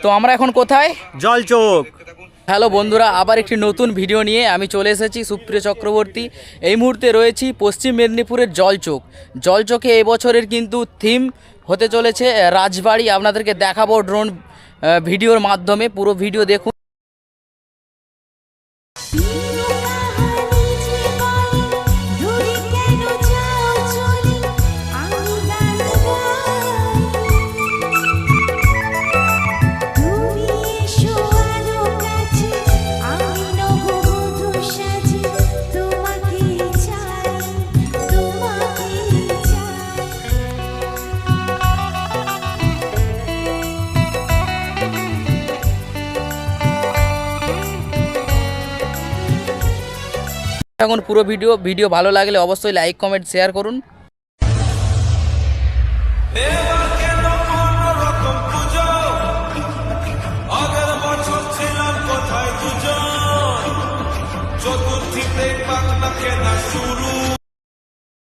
তো আমরা এখন কোথায়? জলচোখ। হ্যালো বন্ধুরা, আবার একটি নতুন ভিডিও নিয়ে আমি চলে এসেছি, সুপ্রিয় চক্রবর্তী। এই মুহূর্তে রয়েছি পশ্চিম মেদিনীপুরের জলচোখ। জলচোখে এবছরের কিন্তু থিম হতে চলেছে রাজবাড়ি। আপনাদেরকে দেখাবো ড্রোন ভিডিওর মাধ্যমে, পুরো ভিডিও দেখুন। এখন পুরো ভিডিও ভালো লাগলে অবশ্যই লাইক কমেন্ট শেয়ার করুন। চতুর্থীতে বাংলা কেনা শুরু